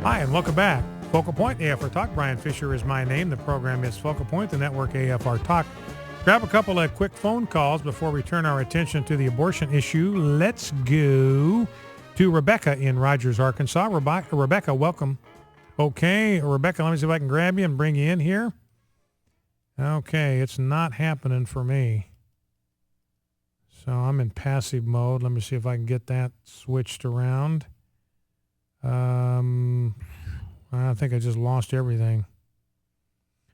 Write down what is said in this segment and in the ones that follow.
Hi, and welcome back. Focal Point, AFR Talk. Brian Fisher is my name. The program is Focal Point, the network AFR Talk. Grab a couple of quick phone calls before we turn our attention to the abortion issue. Let's go to Rebecca in Rogers, Arkansas. Rebecca, welcome. Okay, Rebecca, let me see if I can grab you and bring you in here. Okay, it's not happening for me. So I'm in passive mode. Let me see if I can get that switched around. I think I just lost everything.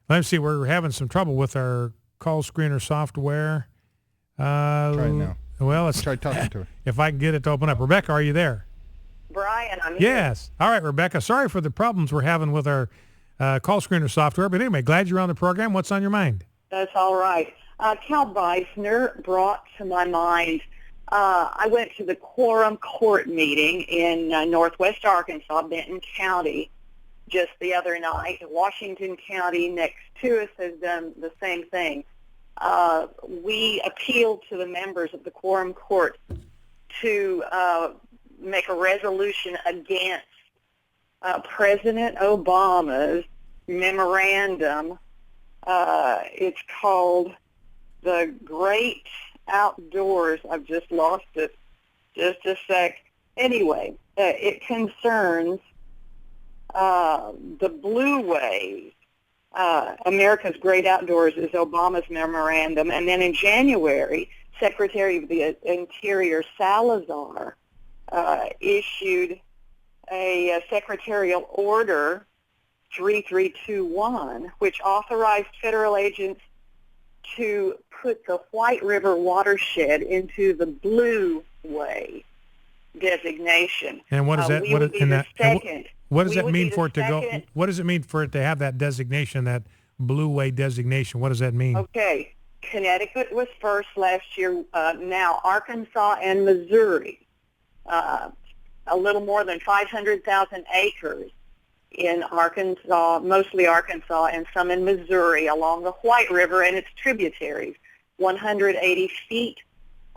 Let's see, we're having some trouble with our call screener software. Try it now. Well, let's try talking to her. If I can get it to open up. Rebecca, are you there? Brian, I'm here. Yes. All right, Rebecca. Sorry for the problems we're having with our call screener software. But anyway, glad you're on the program. What's on your mind? That's all right. Cal Beisner brought to my mind, I went to the Quorum Court meeting in northwest Arkansas, Benton County, just the other night. Washington County next to us has done the same thing. We appealed to the members of the Quorum Court to make a resolution against President Obama's memorandum. It's called The Great Outdoors. I've just lost it. Just a sec. Anyway, it concerns the Blue Wave. America's Great Outdoors is Obama's memorandum. And then in January, Secretary of the Interior Salazar issued a secretarial order 3321, which authorized federal agents to put the White River watershed into the Blue Way designation. And what is that? What does that mean for it to go? What does it mean for it to have that designation, that Blue Way designation? What does that mean? Okay, Connecticut was first last year. Now Arkansas and Missouri, a little more than 500,000 acres in Arkansas, mostly Arkansas, and some in Missouri along the White River and its tributaries, 180 feet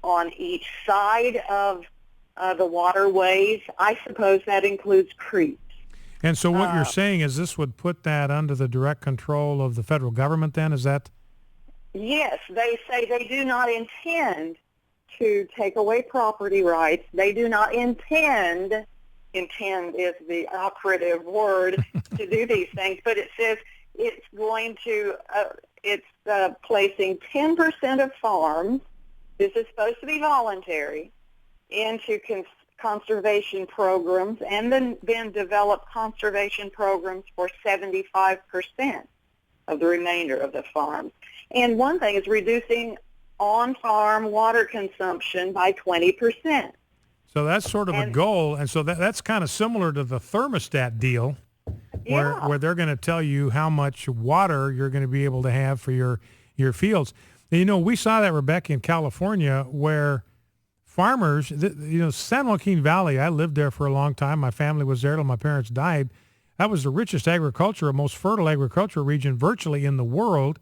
on each side of the waterways. I suppose that includes creeks. And so what you're saying is this would put that under the direct control of the federal government then? Is that? Yes, they say they do not intend to take away property rights. They do not intend is the operative word, to do these things, but it says it's going to, it's placing 10% of farms, this is supposed to be voluntary, into conservation programs, and then develop conservation programs for 75% of the remainder of the farms. And one thing is reducing on-farm water consumption by 20%. So that's sort of a goal, and so that's kind of similar to the thermostat deal, where they're going to tell you how much water you're going to be able to have for your fields. And, you know, we saw that, Rebecca, in California, where farmers, San Joaquin Valley, I lived there for a long time. My family was there till my parents died. That was the richest most fertile agricultural region virtually in the world.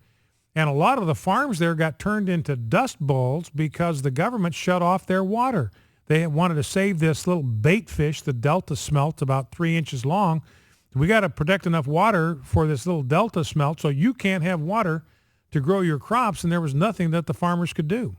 And a lot of the farms there got turned into dust bowls because the government shut off their water. They wanted to save this little bait fish, the Delta smelt, about 3 inches long. We got to protect enough water for this little Delta smelt so you can't have water to grow your crops, and there was nothing that the farmers could do.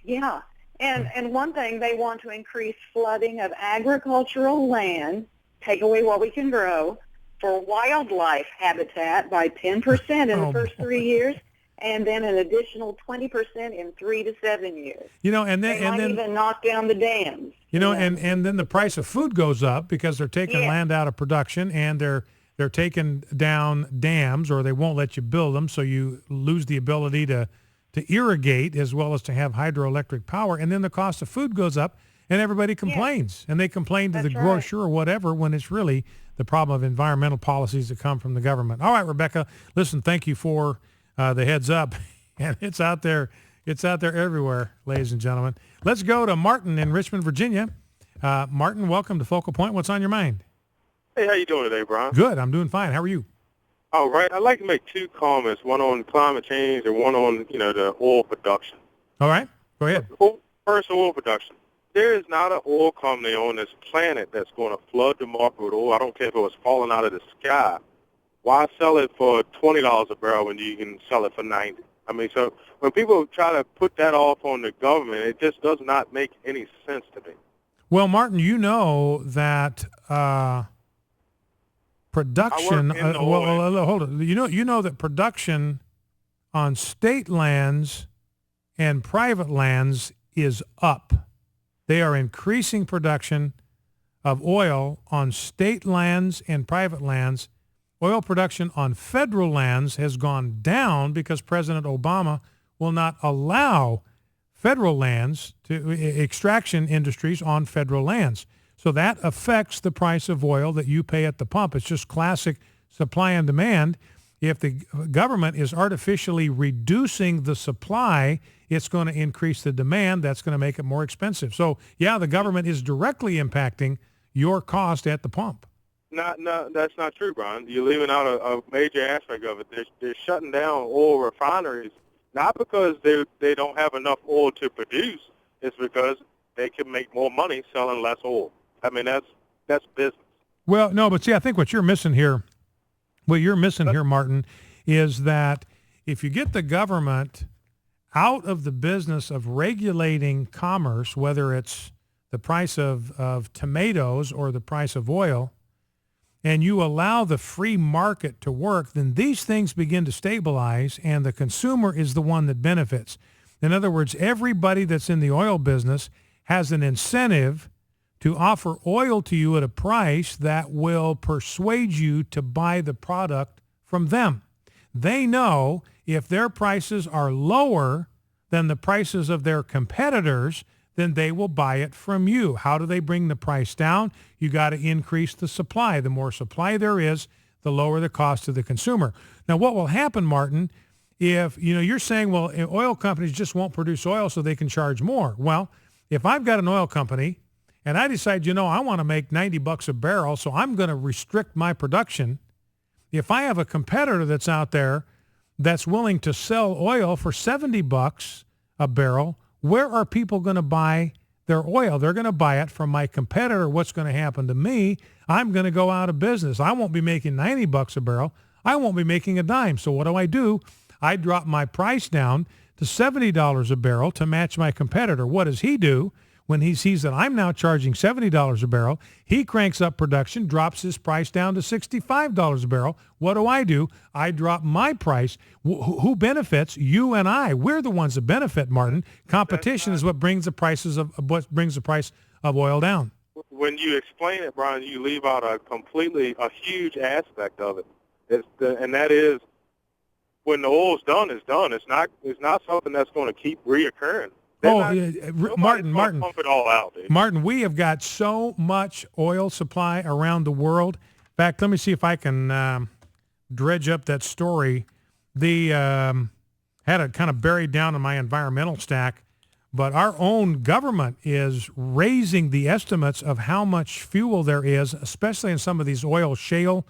Yeah, and one thing, they want to increase flooding of agricultural land, take away what we can grow, for wildlife habitat by 10% in the first 3 years, and then an additional 20% in 3 to 7 years. And they might even knock down the dams. And then the price of food goes up because they're taking land out of production, and they're taking down dams, or they won't let you build them, so you lose the ability to irrigate as well as to have hydroelectric power, and then the cost of food goes up, and everybody complains, and they complain to the grocer or whatever, when it's really the problem of environmental policies that come from the government. All right, Rebecca, listen, thank you for the heads up, and it's out there everywhere, ladies and gentlemen. Let's go to Martin in Richmond, Virginia. Martin, welcome to Focal Point. What's on your mind? Hey, how you doing today, Brian? Good, I'm doing fine. How are you? All right, I'd like to make two comments, one on climate change and one on, the oil production. All right, go ahead. First, oil production. there is not an oil company on this planet that's going to flood the market with oil. I don't care if it was falling out of the sky. Why sell it for $20 a barrel when you can sell it for 90? I mean, so when people try to put that off on the government, it just does not make any sense to me. Well, Martin, you know that production. Hold on. You know that production on state lands and private lands is up. They are increasing production of oil on state lands and private lands. Oil production on federal lands has gone down because President Obama will not allow federal lands to extraction industries on federal lands. So that affects the price of oil that you pay at the pump. It's just classic supply and demand. If the government is artificially reducing the supply, it's going to increase the demand. That's going to make it more expensive. So, yeah, the government is directly impacting your cost at the pump. No, that's not true, Brian. You're leaving out a major aspect of it. They're shutting down oil refineries, not because they don't have enough oil to produce. It's because they can make more money selling less oil. I mean, that's business. Well, no, but see, I think what you're missing here, Martin, is that if you get the government out of the business of regulating commerce, whether it's the price of tomatoes or the price of oil, and you allow the free market to work, then these things begin to stabilize and the consumer is the one that benefits. In other words, everybody that's in the oil business has an incentive to offer oil to you at a price that will persuade you to buy the product from them. They know if their prices are lower than the prices of their competitors, then they will buy it from you. How do they bring the price down? You got to increase the supply. The more supply there is, the lower the cost to the consumer. Now, what will happen, Martin, if you're saying, well, oil companies just won't produce oil so they can charge more. Well, if I've got an oil company and I decide, I want to make $90 a barrel, so I'm going to restrict my production. If I have a competitor that's out there that's willing to sell oil for $70 a barrel, where are people going to buy their oil? They're going to buy it from my competitor. What's going to happen to me? I'm going to go out of business. I won't be making $90 a barrel. I won't be making a dime. So what do? I drop my price down to $70 a barrel to match my competitor. What does he do? When he sees that I'm now charging $70 a barrel, he cranks up production, drops his price down to $65 a barrel. What do? I drop my price. Who benefits? You and I. We're the ones that benefit, Martin. Competition is what brings the price of oil down. When you explain it, Brian, you leave out a huge aspect of it. And that is when the oil's done, it's done. It's not something that's going to keep reoccurring. Martin, pump it all out, dude. Martin, we have got so much oil supply around the world. In fact, let me see if I can dredge up that story. Had it kind of buried down in my environmental stack, but our own government is raising the estimates of how much fuel there is, especially in some of these oil shale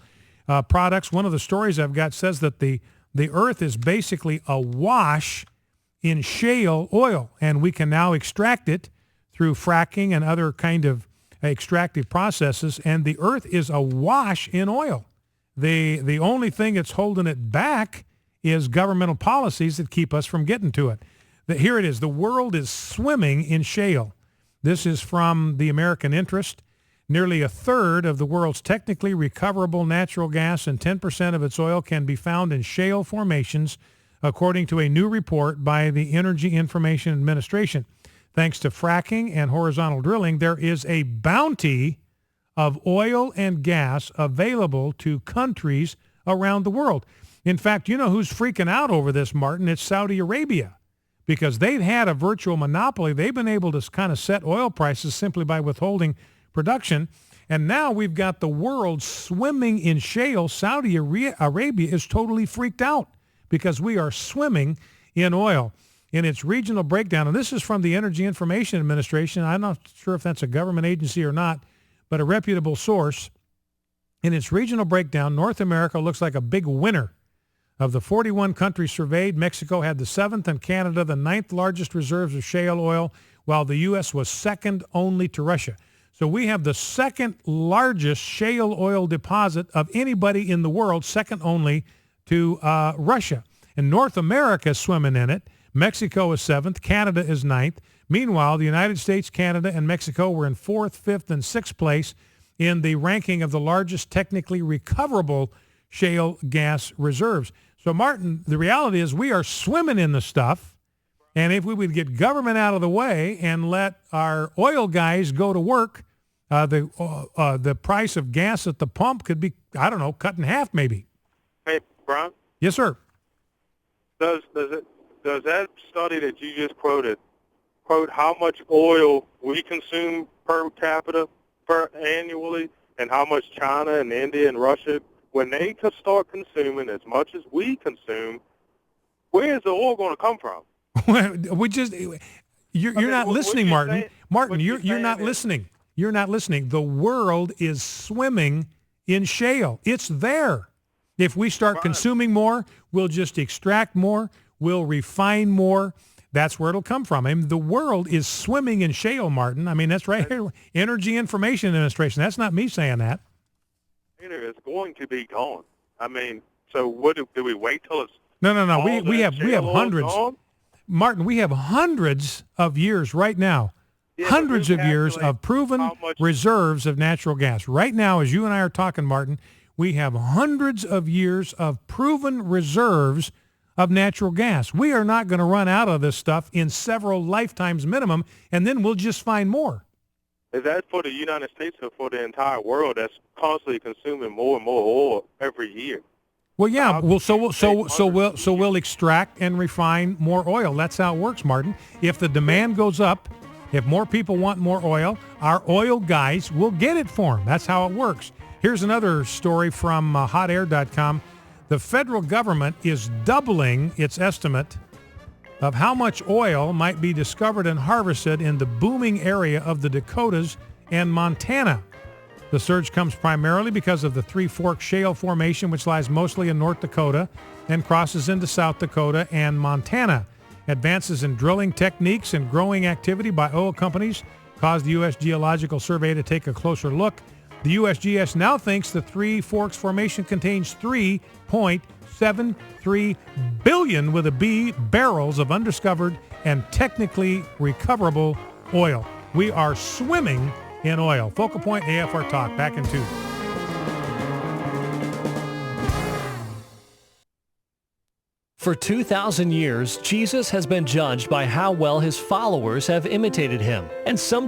products. One of the stories I've got says that the earth is basically awash in shale oil, and we can now extract it through fracking and other kind of extractive processes, and the earth is awash in oil. The only thing that's holding it back is governmental policies that keep us from getting to it. Here it is. The world is swimming in shale. This is from the American Interest. Nearly a third of the world's technically recoverable natural gas and 10% of its oil can be found in shale formations, according to a new report by the Energy Information Administration. Thanks to fracking and horizontal drilling, there is a bounty of oil and gas available to countries around the world. In fact, you know who's freaking out over this, Martin? It's Saudi Arabia, because they've had a virtual monopoly. They've been able to kind of set oil prices simply by withholding production. And now we've got the world swimming in shale. Saudi Arabia is totally freaked out because we are swimming in oil. In its regional breakdown, and this is from the Energy Information Administration, I'm not sure if that's a government agency or not, but a reputable source. In its regional breakdown, North America looks like a big winner. Of the 41 countries surveyed, Mexico had the 7th and Canada the 9th largest reserves of shale oil, while the U.S. was second only to Russia. So we have the second largest shale oil deposit of anybody in the world, second only to Russia. And North America is swimming in it. Mexico is seventh. Canada is ninth. Meanwhile, the United States, Canada, and Mexico were in fourth, fifth, and sixth place in the ranking of the largest technically recoverable shale gas reserves. So, Martin, the reality is we are swimming in the stuff. And if we would get government out of the way and let our oil guys go to work, the price of gas at the pump could be, I don't know, cut in half maybe. Hey, Brian? Yes, sir. Does that study that you just quote how much oil we consume per capita annually, and how much China and India and Russia, when they could start consuming as much as we consume, where is the oil going to come from? You're not listening, Martin. Martin, you're not listening. You're not listening. The world is swimming in shale. It's there. If we start consuming more, we'll just extract more. We'll refine more. That's where it'll come from. I mean, the world is swimming in shale, Martin. I mean, that's right here. Energy Information Administration. That's not me saying that. It's going to be gone. I mean, so what do we wait till it's No. We have hundreds. Gone? Martin, we have hundreds of years right now. Yeah, hundreds of years of proven reserves of natural gas. Right now, as you and I are talking, Martin, we have hundreds of years of proven reserves of natural gas. We are not going to run out of this stuff in several lifetimes minimum, and then we'll just find more. Is that for the United States or for the entire world that's constantly consuming more and more oil every year? Well, yeah. Well, so we'll extract and refine more oil. That's how it works, Martin. If the demand goes up, if more people want more oil, our oil guys will get it for them. That's how it works. Here's another story from hotair.com. The federal government is doubling its estimate of how much oil might be discovered and harvested in the booming area of the Dakotas and Montana. The surge comes primarily because of the Three Forks Shale Formation, which lies mostly in North Dakota and crosses into South Dakota and Montana. Advances in drilling techniques and growing activity by oil companies caused the U.S. Geological Survey to take a closer look. The USGS now thinks the Three Forks Formation contains 3.73 billion with a B barrels of undiscovered and technically recoverable oil. We are swimming in oil. Focal Point AFR Talk, back in 2. For 2,000 years, Jesus has been judged by how well his followers have imitated him. And sometimes